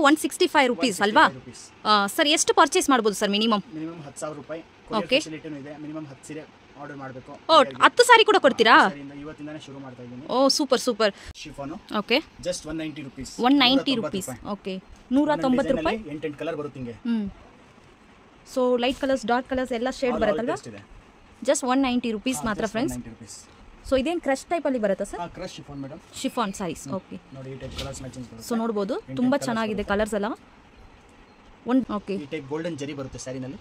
165 rupees ಅಲ್ವಾ sir? ಎಷ್ಟು purchase ಮಾಡ್ಬೋದು ಸರ್ ಮಿನಿಮಮ್? ಮಿನಿಮಮ್ 10,000 ರೂಪಾಯಿ. ಓಕೆ, ಇದೆ. ಮಿನಿಮಮ್ 10 ಸೀರೆ ಆರ್ಡರ್ ಮಾಡಬೇಕು. ಓ 10 ಸಾರಿ ಕೂಡ ಕೊಡ್ತೀರಾ? ಇವತ್ತಿಂದಾನೇ ಶುರು ಮಾಡ್ತಾ ಇದ್ದೀನಿ. Oh super super. Chiffon okay, just 190 rupees. 190 rupees. Okay, 190 ರೂಪಾಯಿ. 8 ಕಲರ್ ಬರುತ್ತೆ ಹಿಂಗೆ. So light colours, dark colours ಎಲ್ಲ ಶೇಡ್ ಬರುತ್ತಲ್ವಾ? ಜಸ್ಟ್ 190 ರೂಪೀಸ್ ಮಾತ್ರ ಫ್ರೆಂಡ್ಸ್. ಸೊ ಇದೇನು ಕ್ರಶ್ ಟೈಪ್ ಅಲ್ಲಿ ಬರುತ್ತಾ sir? Crush chiffon madam. Chiffon saris. Okay, ನೋಡಿ ಈ ಟೈಪ್ ಕಲರ್ಸ್ ಮ್ಯಾಚಿಂಗ್ ಬರುತ್ತೆ. ಸೊ ನೋಡಬಹುದು ತುಂಬಾ ಚೆನ್ನಾಗಿದೆ ಕಲರ್ಸ್ ಎಲ್ಲ. ಓಕೆ, ಈ ಟೈಪ್ ಗೋಲ್ಡನ್ ಜರಿ ಬರುತ್ತೆ ಸ್ಯಾರಿನಲ್ಲಿ.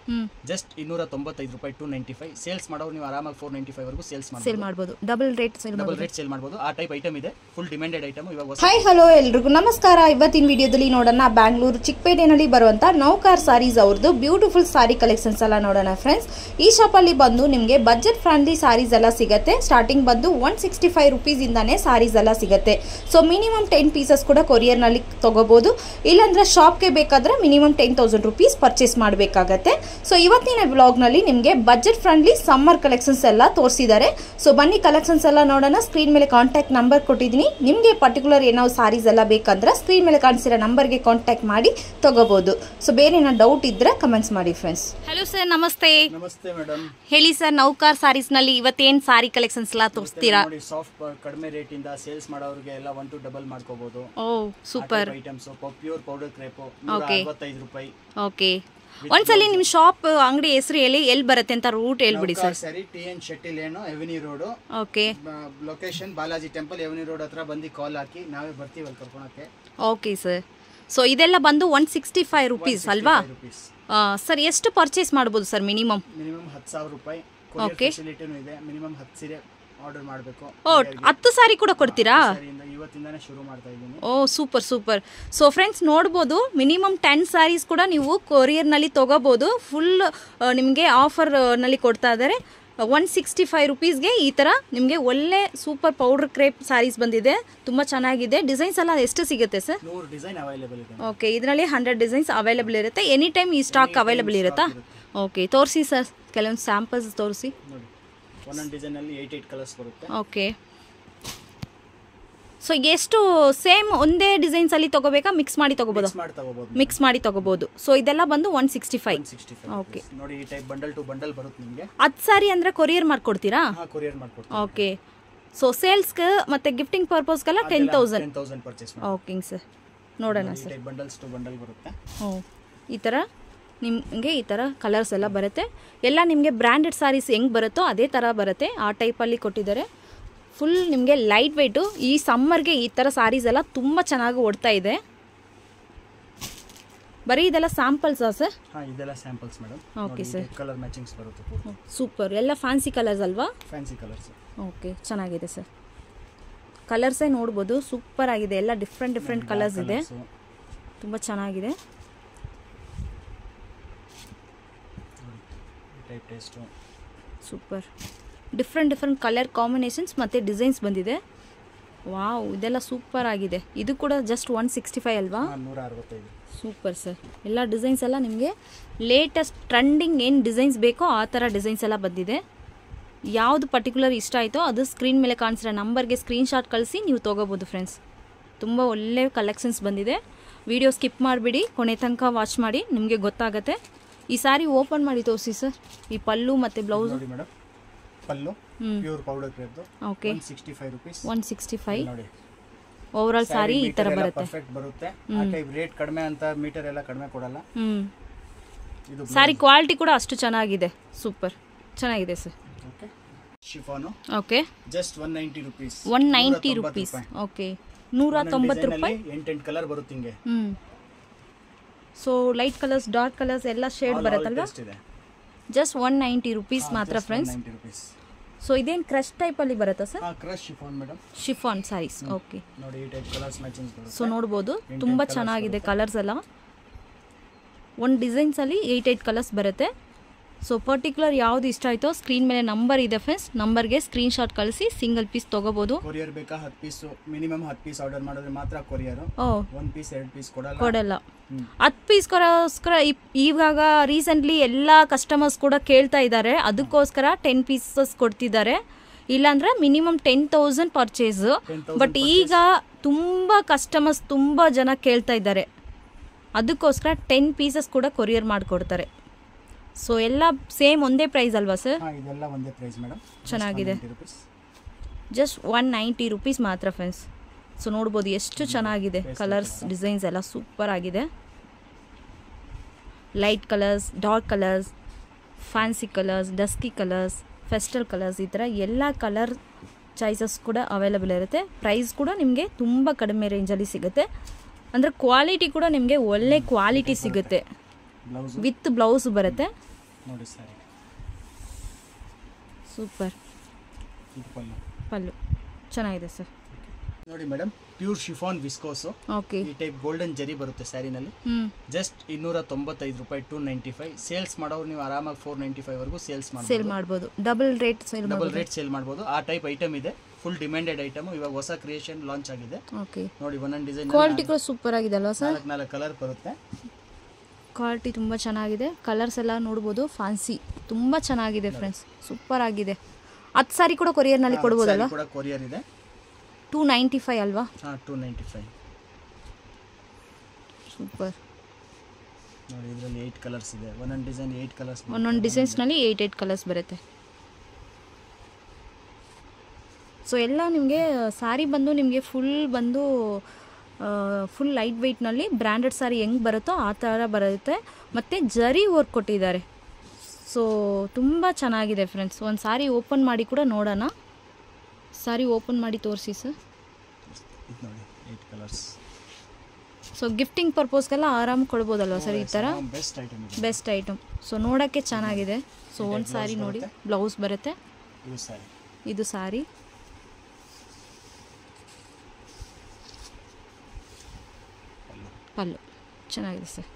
ಜಸ್ಟ್ 295 ರೂಪಾಯಿ, 295. ಸೇಲ್ಸ್ ಮಾಡೋರು ನೀವು ಆರಾಮಾಗಿ 495 ವರೆಗೂ ಸೇಲ್ ಮಾಡಬಹುದು. ಡಬಲ್ ರೇಟ್ ಸೇಲ್ ಮಾಡಬಹುದು. ಆ ಟೈಪ್ ಐಟಮ್ ಇದೆ, ಫುಲ್ ಡಿಮ್ಯಾಂಡೆಡ್ ಐಟಮ್ ಇವಾಗ. ಹಾಯ್ ಹಲೋ ಎಲ್ರಿಗೂ ನಮಸ್ಕಾರ. ಇವತ್ತಿನ ವಿಡಿಯೋದಲ್ಲಿ ನೋಡೋಣ ಬ್ಯಾಂಗ್ಳೂರು ಚಿಕ್ಕಪೇಟೆನಲ್ಲಿ ಬರುವಂತ ನೌಕಾರ್ ಸಾರೀಸ್ ಅವ್ರದ್ದು ಬ್ಯೂಟಿಫುಲ್ ಸಾರಿ ಕಲೆಕ್ಷನ್ಸ್ ಎಲ್ಲ ನೋಡೋಣ ಫ್ರೆಂಡ್ಸ್. ಈ ಶಾಪ್ ಅಲ್ಲಿ ಬಂದು ನಿಮಗೆ ಬಜೆಟ್ ಫ್ರೆಂಡ್ಲಿ ಸಾರೀಸ್ ಎಲ್ಲ ಸಿಗುತ್ತೆ. ಸ್ಟಾರ್ಟಿಂಗ್ ಬಂದು 165 ರೂಪೀಸ್ ಇಂದಾನೆ ಸಾರೀಸ್ ಎಲ್ಲ ಸಿಗುತ್ತೆ. ಸೊ ಮಿನಿಮಮ್ 10 ಪೀಸಸ್ ಕೂಡ ಕೊರಿಯರ್ ನಲ್ಲಿ ತಗೋಬಹುದು. ಇಲ್ಲಾಂದ್ರೆ ಶಾಪ್ಗೆ ಬೇಕಾದ್ರೆ ಮಿನಿಮಮ್ 10,000 ರೂಪೀಸ್ ಪರ್ಚೇಸ್ ಮಾಡಬೇಕಾಗತ್ತೆ. ಸೊ ಇವತ್ತಿನ ವ್ಲಾಗ್ ನಲ್ಲಿ ನಿಮಗೆ ಬಜೆಟ್ ಫ್ರೆಂಡ್ಲಿ ಸಮ್ಮರ್ ಕಲೆಕ್ಷನ್ಸ್ ಎಲ್ಲ ತೋರಿಸಿದ್ದಾರೆ. ಸೊ ಬನ್ನಿ ಕಲೆಕ್ಷನ್ಸ್ ಎಲ್ಲ ನೋಡೋಣ. ಸ್ಕ್ರೀನ್ ಮೇಲೆ ಕಾಂಟ್ಯಾಕ್ಟ್ ನಂಬರ್ ಕೊಟ್ಟಿದ್ದೀನಿ. ನಿಮಗೆ ಪರ್ಟಿಕ್ಯುಲರ್ ಏನೋ ಸಾರೀಸ್ ಎಲ್ಲ ಬೇಕಂದ್ರೆ ಸ್ಕ್ರೀನ್ ಮೇಲೆ ಕಾಣಿಸಿರೋ ನಂಬರ್ಗೆ ಕಾಂಟ್ಯಾಕ್ಟ್ ಮಾಡಿ ತಗೋಬಹುದು. ಸೊ ಬೇರೆ ಏನೋ ಡೌಟ್ ಇದ್ರೆ ಕಮೆಂಟ್ಸ್ ಮಾಡಿ ಫ್ರೆಂಡ್ಸ್. ಹಲೋ ಸರ್, ನಮಸ್ತೆ. ನಮಸ್ತೆ ಮೇಡಮ್. ಹೇಳಿ ಸರ್, ನೌಕಾರ್ ಸಾರೀಸ್ ನಲ್ಲಿ ಇವತ್ತೇನ್ ಸಾರಿ ಕಲೆಕ್ಷನ್ಸ್ ಎಲ್ಲ ತೋರಿಸ್ತೀರಾ? ನೋಡಿ, ಸಾಫ್ಟ್ ಕಡಿಮೆ ರೇಟ್ ಇಂದ ಸೇಲ್ಸ್ ಮಾಡೋರಿಗೆ ಎಲ್ಲ 1 to ಡಬಲ್ ಮಾಡ್ಕೋಬಹುದು. Oh super. Items pure powder crepe 165 ರೂಪಾಯಿ. ಓಕೆ, ಒಂದ್ಸಲಿ ನಿಮ್ ಶಾಪ್ ಅಂಗಡಿ ಹೆಸರು ಎಲ್ಲಿ ಬರುತ್ತೆ ಅಂತ ರೂಟ್ ಹೇಳ್ಬಿಡಿ ಸರ್. ಸರಿ, TN Shetty lane, avenue road. Okay, location Balaji temple, avenue road ಹತ್ರ ಬಂದು ಕಾಲ್ ಹಾಕಿ ನಾವೇ ಬರ್ತೀವಿ ಅಲ್ಲಿ ಕರ್ಕೊಳಕ್ಕೆ. Okay sir. ಸೊ ಇದೆಲ್ಲ ಬಂದು 165 ರೂಪೀಸ್ ಅಲ್ವಾ ಸರ್? ಎಷ್ಟು ಪರ್ಚೇಸ್ ಮಾಡ್ಬೋದು ಸರ್ ಮಿನಿಮಮ್? ಮಿನಿಮಮ್ 10,000 ರೂಪಾಯಿ. ಓಕೆ, ಫೆಸಿಲಿಟಿನೂ ಇದೆ. ಮಿನಿಮಮ್ 10 ಸೀರೆ ಆರ್ಡರ್ ಮಾಡಬೇಕು. ಓ 10 ಸಾರಿ ಕೂಡ ಕೊಡ್ತೀರಾ? ಇವತ್ತಿಂದಾನೇ ಶುರು ಮಾಡ್ತಾ ಇದ್ದೀನಿ. Oh super super. So friends ನೋಡ್ಬೋದು, ಮಿನಿಮಮ್ 10 ಸ್ಯಾರೀಸ್ ಕೂಡ ನೀವು ಕೊರಿಯರ್ನಲ್ಲಿ ತೊಗೋಬೋದು. ಫುಲ್ ನಿಮಗೆ ಆಫರ್ನಲ್ಲಿ ಕೊಡ್ತಾ ಇದ್ದಾರೆ. 165 ರೂಪೀಸ್ಗೆ ಈ ಥರ ನಿಮಗೆ ಒಳ್ಳೆ ಸೂಪರ್ ಪೌಡರ್ ಕ್ರೇಪ್ ಸ್ಯಾರೀಸ್ ಬಂದಿದೆ. ತುಂಬ ಚೆನ್ನಾಗಿದೆ. ಡಿಸೈನ್ಸ್ ಎಲ್ಲ ಎಷ್ಟು ಸಿಗುತ್ತೆ ಸರ್? 100 ಡಿಸೈನ್ ಅವೈಲೇಬಲ್ ಇದೆ. ಓಕೆ, ಇದರಲ್ಲಿ 100 ಡಿಸೈನ್ಸ್ ಅವೈಲೇಬಲ್ ಇರುತ್ತೆ. ಎನಿ ಟೈಮ್ ಈ ಸ್ಟಾಕ್ ಅವೈಲೇಬಲ್ ಇರುತ್ತಾ? ಓಕೆ, ತೋರಿಸಿ ಸರ್, ಕೆಲವೊಂದು ಸ್ಯಾಂಪಲ್ಸ್ ತೋರಿಸಿ. ಒಂದೊಂದು ಡಿಸೈನ್ ಅಲ್ಲಿ 8 ಕಲರ್ಸ್ ಬರುತ್ತೆ. ಓಕೆ, ಸೊ ಎಷ್ಟು ಸೇಮ್ ಒಂದೇ ಡಿಸೈನ್ಸ್ ಅಲ್ಲಿ ತಗೋಬೇಕಾ, ಮಿಕ್ಸ್ ಮಾಡಿ ತಗೋಬಹುದು? ಮಿಕ್ಸ್ ಮಾಡಿ ತಗೋಬಹುದು. ಸೊ ಇದೆಲ್ಲ ಬಂದು 165. ಓಕೆ, ನೋಡಿ ಈ ಟೈಪ್ ಬಂಡಲ್ ಟು ಬಂಡಲ್ ಬರುತ್ತೆ ನಿಮಗೆ. 10 ಸಾರಿ ಅಂದ್ರೆ ಕೊರಿಯರ್ ಮಾಡ್ಕೊಡ್ತೀರಾ? ಹಾಂ, ಕೊರಿಯರ್ ಮಾಡ್ಕೊಡ್ತೀವಿ. ಓಕೆ, ಸೊ ಸೇಲ್ಸ್ಗೆ ಮತ್ತೆ ಗಿಫ್ಟಿಂಗ್ ಪರ್ಪಸ್ಗೆಲ್ಲ 10,000 ಪರ್ಚೇಸ್. ಓಕೆ ಸರ್, ನೋಡೋಣ ಸರ್. ಈ ಟೈಪ್ ಬಂಡಲ್ಸ್ ಟು ಬಂಡಲ್ ಬರುತ್ತೆ. ಈ ಥರ ನಿಮಗೆ ಈ ಥರ ಕಲರ್ಸ್ ಎಲ್ಲ ಬರುತ್ತೆ. ಎಲ್ಲ ನಿಮಗೆ ಬ್ರ್ಯಾಂಡೆಡ್ ಸಾರೀಸ್ ಹೆಂಗೆ ಬರುತ್ತೋ ಅದೇ ಥರ ಬರುತ್ತೆ. ಆ ಟೈಪಲ್ಲಿ ಕೊಟ್ಟಿದ್ದಾರೆ. ಫುಲ್ ನಿಮಗೆ ಲೈಟ್ ವೆಯ್ಟು. ಈ ಸಮ್ಮರ್ಗೆ ಈ ಥರ ಸಾರೀಸ್ ಎಲ್ಲ ತುಂಬ ಚೆನ್ನಾಗಿ ಓಡ್ತಾ ಇದೆ. ಬರೀ ಇದೆಲ್ಲ ಸ್ಯಾಂಪಲ್ಸಾ ಸರ್? ಹಾಂ, ಇದೆಲ್ಲ samples madam. Okay sir. Colour matchings ಬರುತ್ತೆ. ಸೂಪರ್. ಎಲ್ಲ ಫ್ಯಾನ್ಸಿ ಕಲರ್ಸ್ ಅಲ್ವಾ? Fancy colours. ಓಕೆ, ಚೆನ್ನಾಗಿದೆ ಸರ್. ಕಲರ್ಸೇ ನೋಡ್ಬೋದು, ಸೂಪರ್ ಆಗಿದೆ. ಎಲ್ಲ ಡಿಫ್ರೆಂಟ್ ಕಲರ್ಸ್ ಇದೆ, ತುಂಬ ಚೆನ್ನಾಗಿದೆ. ಸೂಪರ್. ಡಿಫ್ರೆಂಟ್ ಕಲರ್ ಕಾಂಬಿನೇಷನ್ಸ್ ಮತ್ತು ಡಿಸೈನ್ಸ್ ಬಂದಿದೆ. ವಾವ್, ಇದೆಲ್ಲ ಸೂಪರ್ ಆಗಿದೆ. ಇದು ಕೂಡ ಜಸ್ಟ್ 165 ಅಲ್ವಾ? 165. Super sir. ಎಲ್ಲ ಡಿಸೈನ್ಸ್ ಎಲ್ಲ ನಿಮಗೆ ಲೇಟೆಸ್ಟ್ ಟ್ರೆಂಡಿಂಗ್ ಏನು ಡಿಸೈನ್ಸ್ ಬೇಕೋ ಆ ಥರ ಡಿಸೈನ್ಸ್ ಎಲ್ಲ ಬಂದಿದೆ. ಯಾವುದು ಪರ್ಟಿಕ್ಯುಲರ್ ಇಷ್ಟ ಆಯಿತೋ ಅದು ಸ್ಕ್ರೀನ್ ಮೇಲೆ ಕಾಣಿಸಿರೋ ನಂಬರ್ಗೆ ಸ್ಕ್ರೀನ್ಶಾಟ್ ಕಳಿಸಿ ನೀವು ತೊಗೋಬೋದು ಫ್ರೆಂಡ್ಸ್. ತುಂಬ ಒಳ್ಳೆ ಕಲೆಕ್ಷನ್ಸ್ ಬಂದಿದೆ. ವಿಡಿಯೋ ಸ್ಕಿಪ್ ಮಾಡಿಬಿಡಿ, ಕೊನೆ ತನಕ ವಾಚ್ ಮಾಡಿ, ನಿಮಗೆ ಗೊತ್ತಾಗುತ್ತೆ. ಈ ಸಾರಿ ಓಪನ್ ಮಾಡಿ ತೋರಿಸಿ ಸರ್. ಈ ಪಲ್ಲು ಮತ್ತು ಬ್ಲೌಸ್ ನೋಡಿ madam. Pallu pure powder crepe. Okay, 165 rupees. 165. ನೋಡಿ, ಓವರ್ ಆಲ್ ಸಾರಿ ಈ ತರ ಬರುತ್ತೆ. ಪರ್ಫೆಕ್ಟ್ ಬರುತ್ತೆ. ಆ ಟೈಪ್ ರೇಟ್ ಕಡಿಮೆ ಅಂತ ಮೀಟರ್ ಎಲ್ಲ ಕಡಿಮೆ ಕೊಡಲ್ಲ. ಇದು ಸಾರಿ ಕ್ವಾಲಿಟಿ ಕೂಡ ಅಷ್ಟು ಚೆನ್ನಾಗಿದೆ. ಸೂಪರ್ ಚೆನ್ನಾಗಿದೆ sir. Okay, chiffon. Okay, just 190 rupees. 190 rupees. Okay, 190 ರೂಪಾಯಿ. 8 ಕಲರ್ ಬರುತ್ತೆ ಹಿಂಗೆ. So light colours, dark colours ಎಲ್ಲ ಶೇಡ್ ಬರುತ್ತಲ್ವಾ? ಜಸ್ಟ್ 190 ರೂಪೀಸ್ ಮಾತ್ರ ಫ್ರೆಂಡ್ಸ್. ಸೊ ಇದೇನು ಕ್ರಶ್ ಟೈಪ್ ಅಲ್ಲಿ ಬರುತ್ತಾ sir? Crush chiffon madam. Chiffon saris. Okay, ನೋಡಿ ಈ ಟೈಪ್ ಕಲರ್ಸ್ ಮ್ಯಾಚಿಂಗ್ ಬರುತ್ತೆ. ಸೊ ನೋಡಬಹುದು ತುಂಬಾ ಚೆನ್ನಾಗಿದೆ ಕಲರ್ಸ್ ಎಲ್ಲ. ಒಂದು ಡಿಸೈನ್ಸ್ ಅಲ್ಲಿ 8 ಕಲರ್ಸ್ ಬರುತ್ತೆ. ಸೊ ಪರ್ಟಿಕ್ಯುಲರ್ ಯಾವ್ದು ಇಷ್ಟ ಆಯ್ತೋ ಸ್ಕ್ರೀನ್ ಮೇಲೆ ನಂಬರ್ ಇದೆ ಫ್ರೆಂಡ್ಸ್, ನಂಬರ್ಗೆ ಸ್ಕ್ರೀನ್ಶಾಟ್ ಕಳಿಸಿ ಸಿಂಗಲ್ ಪೀಸ್ ತಗೋಬಹುದು. ಕೊರಿಯರ್ ಬೇಕಾ? 10 ಪೀಸ್, ಮಿನಿಮಮ್ 10 ಪೀಸ್ ಆರ್ಡರ್ ಮಾಡಿದ್ರೆ ಮಾತ್ರ ಕೊರಿಯರ್. 1 ಪೀಸ್ 2 ಪೀಸ್ ಕೊಡಲ್ಲ. 10 ಪೀಸ್ಗೋಸ್ಕರ ಇವಾಗ ರೀಸೆಂಟ್ಲಿ ಎಲ್ಲ ಕಸ್ಟಮರ್ಸ್ ಕೂಡ ಕೇಳ್ತಾ ಇದ್ದಾರೆ, ಅದಕ್ಕೋಸ್ಕರ 10 ಪೀಸಸ್ ಕೊಡ್ತಿದ್ದಾರೆ. ಇಲ್ಲಾಂದ್ರೆ ಮಿನಿಮಮ್ 10,000 ಪರ್ಚೇಸ್. ಬಟ್ ಈಗ ತುಂಬ ಕಸ್ಟಮರ್ಸ್ ತುಂಬ ಜನ ಕೇಳ್ತಾ ಇದ್ದಾರೆ. ಅದಕ್ಕೋಸ್ಕರ 10 ಪೀಸಸ್ ಕೂಡ ಕೊರಿಯರ್ ಮಾಡಿಕೊಡ್ತಾರೆ. ಸೊ ಎಲ್ಲ ಸೇಮ್ ಒಂದೇ ಪ್ರೈಸ್ ಅಲ್ವಾ ಸರ್? ಇದೆಲ್ಲ ಒಂದೇ ಪ್ರೈಸ್ ಮೇಡಮ್. ಚೆನ್ನಾಗಿದೆ. ಜಸ್ಟ್ 190 ರುಪೀಸ್ ಮಾತ್ರ ಫ್ರೆಂಡ್ಸ್. ಸೊ ನೋಡ್ಬೋದು ಎಷ್ಟು ಚೆನ್ನಾಗಿದೆ. ಕಲರ್ಸ್ ಡಿಸೈನ್ಸ್ ಎಲ್ಲ ಸೂಪರ್ ಆಗಿದೆ. Light colours, dark colours, fancy colours, dusky colours, festal colours, ಈ ಥರ ಎಲ್ಲ ಕಲರ್ ಚಾಯ್ಸಸ್ ಕೂಡ ಅವೈಲೇಬಲ್ ಇರುತ್ತೆ. ಪ್ರೈಸ್ ಕೂಡ ನಿಮಗೆ ತುಂಬ ಕಡಿಮೆ ರೇಂಜಲ್ಲಿ ಸಿಗುತ್ತೆ. ಅಂದರೆ ಕ್ವಾಲಿಟಿ ಕೂಡ ನಿಮಗೆ ಒಳ್ಳೆ ಕ್ವಾಲಿಟಿ ಸಿಗುತ್ತೆ. ವಿತ್ ಬ್ಲೌಸ್ ಬರುತ್ತೆ ನೋಡಿ ಸರಿ. ಸೂಪರ್. ಪಲ್ಲು ಚೆನ್ನಾಗಿದೆ ಸರ್. ನೋಡಿ ಮೇಡಮ್, ಪ್ಯೂರ್ ಶಿಫಾನ್ ವಿಸ್ಕೋಸು. ಓಕೆ. ಈ ಟೈಪ್ ಗೋಲ್ಡನ್ ಜರಿ ಬರುತ್ತೆ ಸ್ಯಾರಿನಲ್ಲಿ. ಜಸ್ಟ್ 295 ರೂಪಾಯಿ, 295. ಸೇಲ್ಸ್ ಮಾಡೋರು ನೀವು ಆರಾಮಾಗಿ 495 ವರೆಗೂ ಸೇಲ್ ಮಾಡ್ಬೋದು. ಡಬಲ್ ರೇಟ್ ಸೇಲ್ ಮಾಡ್ಬೋದು. ಆ ಟೈಪ್ ಐಟಮ್ ಇದೆ. Full demanded item. ಇವಾಗ ಹೊಸ ಕ್ರಿಯೇಷನ್ ಲಾಂಚ್ ಆಗಿದೆ. ಓಕೆ. ನೋಡಿ ಒಂದೊಂದು ಡಿಸೈನ್ ಕ್ವಾಲಿಟಿ ಕೂಡ ಸೂಪರ್ ಆಗಿದೆ ಅಲ್ವಾ ಸರ್? 4 ಕಲರ್ ಬರುತ್ತೆ. ಕ್ವಾಲಿಟಿ ತುಂಬ ಚೆನ್ನಾಗಿದೆ. ಕಲರ್ಸ್ ಎಲ್ಲ ನೋಡ್ಬೋದು. ಫ್ಯಾನ್ಸಿ ತುಂಬ ಚೆನ್ನಾಗಿದೆ ಫ್ರೆಂಡ್ಸ್. ಸೂಪರ್ ಆಗಿದೆ. 10 ಸಾರಿ ಕೂಡ ಕೊರಿಯರ್ನಲ್ಲಿ ಕೊಡ್ಬೋದಲ್ವಾ? ಕೂಡ ಕೊರಿಯರ್ ಇದೆ. 295 ಅಲ್ವಾ? 295. ಸೂಪರ್. ನೋಡಿ ಇದರಲ್ಲಿ 8 ಕಲರ್ಸ್ ಇದೆ. ಒಂದೊಂದು ಡಿಸೈನ್ 8 ಕಲರ್ಸ್. ಒಂದೊಂದು ಡಿಸೈನ್ಸ್ನಲ್ಲಿ 8 ಕಲರ್ಸ್ ಬರುತ್ತೆ. ಸೊ ಎಲ್ಲ ನಿಮಗೆ ಸ್ಯಾರಿ ಬಂದು ನಿಮಗೆ ಫುಲ್ ಲೈಟ್ ವೆಯ್ಟ್ನಲ್ಲಿ ಬ್ರ್ಯಾಂಡೆಡ್ ಸ್ಯಾರಿ ಹೆಂಗೆ ಬರುತ್ತೋ ಆ ಥರ ಬರುತ್ತೆ. ಮತ್ತು ಜರಿ ವರ್ಕ್ ಕೊಟ್ಟಿದ್ದಾರೆ. ಸೊ ತುಂಬ ಚೆನ್ನಾಗಿದೆ ಫ್ರೆಂಡ್ಸ್. ಒಂದು ಸಾರಿ ಓಪನ್ ಮಾಡಿ ಕೂಡ ನೋಡೋಣ. ಸಾರಿ ಓಪನ್ ಮಾಡಿ ತೋರಿಸಿ ಸರ್. ನೋಡಿ 8 ಕಲರ್ಸ್. ಸೊ ಗಿಫ್ಟಿಂಗ್ ಪರ್ಪಸ್ಗೆಲ್ಲ ಆರಾಮ್ ಕೊಡ್ಬೋದಲ್ವ ಸರ್ ಈ ಥರ? Best item. ಸೊ ನೋಡೋಕ್ಕೆ ಚೆನ್ನಾಗಿದೆ. ಸೊ ಒಂದು ಸಾರಿ ನೋಡಿ, ಬ್ಲೌಸ್ ಬರುತ್ತೆ. ಇದು ಸಾರಿ. ಪಲ್ಲು ಚೆನ್ನಾಗಿದೆ ಸರ್.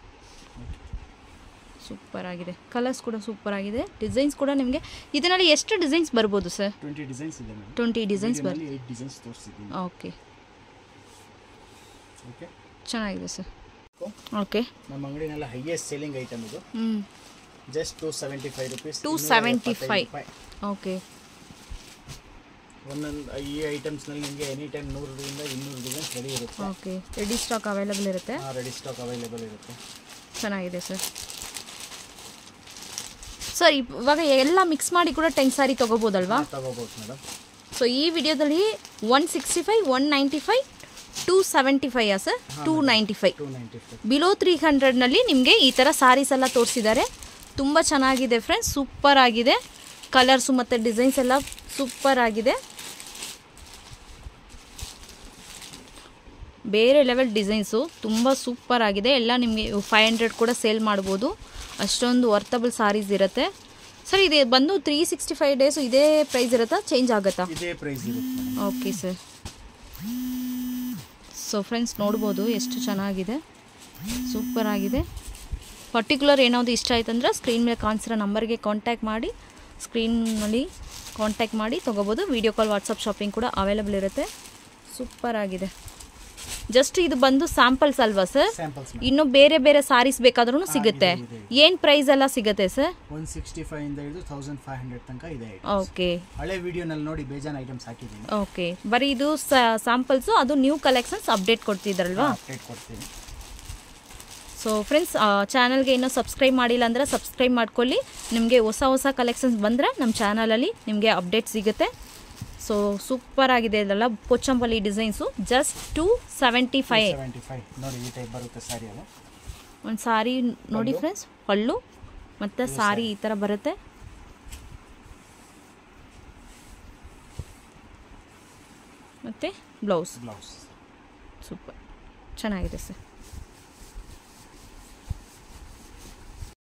ಸೂಪರ್ ಆಗಿದೆ. ಕಲರ್ಸ್ ಕೂಡ ಸೂಪರ್ ಆಗಿದೆ. ಡಿಸೈನ್ಸ್ ಕೂಡ ನಿಮಗೆ ಇದರಲ್ಲಿ ಎಷ್ಟು ಡಿಸೈನ್ಸ್ ಬರ್ಬೋದು ಸರ್? 20 ಡಿಸೈನ್ಸ್ ಇದೆ ಮೇಡಮ್. 20 ಡಿಸೈನ್ಸ್ ಬರುತ್ತೆ. 8 ಡಿಸೈನ್ಸ್ ತೋರಿಸಿದ್ದೀನಿ. ಓಕೆ. ಓಕೆ. ಚೆನ್ನಾಗಿದೆ ಸರ್. ಓಕೆ. ನಮ್ಮ ಅಂಗಡಿನಲ್ಲಿ ಹೈಯೆಸ್ಟ್ ಸೆಲ್ಲಿಂಗ್ ಐಟಮ್ ಇದು. Just 275 rupees. 275. ಓಕೆ. ಒಂದೊಂದು ಈ ಐಟಮ್ಸ್ನಲ್ಲಿ ನಿಮಗೆ ಎನಿ ಟೈಮ್ 100 ರಿಂದ 200 ಡಿಸೈನ್ಸ್ ರೆಡಿ ಇರುತ್ತೆ. ಓಕೆ. ರೆಡಿ ಸ್ಟಾಕ್ ಅವೈಲೇಬಲ್ ಇರುತ್ತೆ. ರೆಡಿ ಸ್ಟಾಕ್ ಅವೈಲೇಬಲ್ ಇರುತ್ತೆ. ಚೆನ್ನಾಗಿದೆ ಸರ್. ಸರ್ ಇವಾಗ ಎಲ್ಲ ಮಿಕ್ಸ್ ಮಾಡಿ ಕೂಡ 10 ಸಾರಿ ತೊಗೋಬೋದಲ್ವಾ? ತೊಗೋಬೋದು ಮೇಡಮ್. ಸೊ ಈ ವಿಡಿಯೋದಲ್ಲಿ 165, 195, 275 ಸರ್? 295. ಬಿಲೋ 300ನಲ್ಲಿ ನಿಮಗೆ ಈ ಥರ ಸಾರೀಸ್ ಎಲ್ಲ ತೋರಿಸಿದ್ದಾರೆ. ತುಂಬ ಚೆನ್ನಾಗಿದೆ ಫ್ರೆಂಡ್ಸ್. ಸೂಪರ್ ಆಗಿದೆ. ಕಲರ್ಸು ಮತ್ತು ಡಿಸೈನ್ಸ್ ಎಲ್ಲ ಸೂಪರ್ ಆಗಿದೆ. ಬೇರೆ ಲೆವೆಲ್ ಡಿಸೈನ್ಸು ತುಂಬ ಸೂಪರ್ ಆಗಿದೆ. ಎಲ್ಲ ನಿಮಗೆ 500 ಕೂಡ ಸೇಲ್ ಮಾಡ್ಬೋದು. ಅಷ್ಟೊಂದು ವರ್ತಬಲ್ ಸಾರೀಸ್ ಇರುತ್ತೆ. ಸರ್ ಇದು ಬಂದು 365 ಡೇಸು ಇದೇ ಪ್ರೈಸ್ ಇರುತ್ತಾ? ಚೇಂಜ್ ಆಗುತ್ತಾ? ಇದೇ ಪ್ರೈಸ್ ಇರುತ್ತೆ. Okay sir. ಸೊ ಫ್ರೆಂಡ್ಸ್ ನೋಡ್ಬೋದು ಎಷ್ಟು ಚೆನ್ನಾಗಿದೆ. ಸೂಪರ್ ಆಗಿದೆ. ಪರ್ಟಿಕ್ಯುಲರ್ ಏನಾದರೂ ಇಷ್ಟ ಆಯ್ತು ಅಂದರೆ ಸ್ಕ್ರೀನ್ ಮೇಲೆ ಕಾಣಿಸಿರೋ ನಂಬರ್ಗೆ ಕಾಂಟ್ಯಾಕ್ಟ್ ಮಾಡಿ, ಸ್ಕ್ರೀನ್ನಲ್ಲಿ ಕಾಂಟ್ಯಾಕ್ಟ್ ಮಾಡಿ ತೊಗೋಬೋದು. ವೀಡಿಯೋ ಕಾಲ್, ವಾಟ್ಸಪ್ ಶಾಪಿಂಗ್ ಕೂಡ ಅವೈಲೇಬಲ್ ಇರುತ್ತೆ. ಸೂಪರ್ ಆಗಿದೆ. ಜಸ್ಟ್ ಇದು ಬಂದು ಸ್ಯಾಂಪಲ್ಸ್ ಅಲ್ವಾ ಸರ್? ಇನ್ನು ಬೇರೆ ಬೇರೆ ಸಾರೀಸ್ ಬೇಕಾದ್ರೂ ಸಿಗುತ್ತೆ. ಏನು ಪ್ರೈಸ್ ಎಲ್ಲ ಸಿಗುತ್ತೆ ಸರ್? 165 ಇಂದ ಹಿಡಿದು 1500 ತನಕ ಇದೆ. ಓಕೆ. ಹಳೆ ವಿಡಿಯೋನಲ್ಲಿ ನೋಡಿ ಬೇಜಾನ್ ಐಟಮ್ಸ್ ಹಾಕಿದ್ದೀನಿ. ಓಕೆ. ಬರೀ ಇದು ಸ್ಯಾಂಪಲ್ಸು, ಅದು ನ್ಯೂ ಕಲೆಕ್ಷನ್ಸ್ ಅಪ್ಡೇಟ್ ಕೊಡ್ತಿದ್ರಲ್ವಾ? ಅಪ್ಡೇಟ್ ಕೊಡ್ತೀನಿ. ಸೊ ಫ್ರೆಂಡ್ಸ್, ಚಾನಲ್ಗೆ ಇನ್ನೂ ಸಬ್ಸ್ಕ್ರೈಬ್ ಮಾಡಿಲ್ಲ ಅಂದರೆ ಸಬ್ಸ್ಕ್ರೈಬ್ ಮಾಡ್ಕೊಳ್ಳಿ. ನಿಮಗೆ ಹೊಸ ಕಲೆಕ್ಷನ್ಸ್ ಬಂದರೆ ನಮ್ಮ ಚಾನಲಲ್ಲಿ ನಿಮಗೆ ಅಪ್ಡೇಟ್ ಸಿಗುತ್ತೆ. ಸೊ ಸೂಪರ್ ಆಗಿದೆ. ಇದೆಲ್ಲ ಪೋಚಂಪಲ್ಲಿ ಡಿಸೈನ್ಸು. ಜಸ್ಟ್ 275. ನೋಡಿ ಈ ಟೈಪ್ ಬರುತ್ತೆ ಸಾರಿ. ಅದು ಒಂದು ಸಾರಿ ನೋಡಿ ಫ್ರೆಂಡ್ಸ್. ಪಲ್ಲು ಮತ್ತು ಸಾರಿ ಈ ಥರ ಬರುತ್ತೆ. ಮತ್ತು ಬ್ಲೌಸ್. ಬ್ಲೌಸ್ ಸೂಪರ್ ಚೆನ್ನಾಗಿದೆ ಸರ್.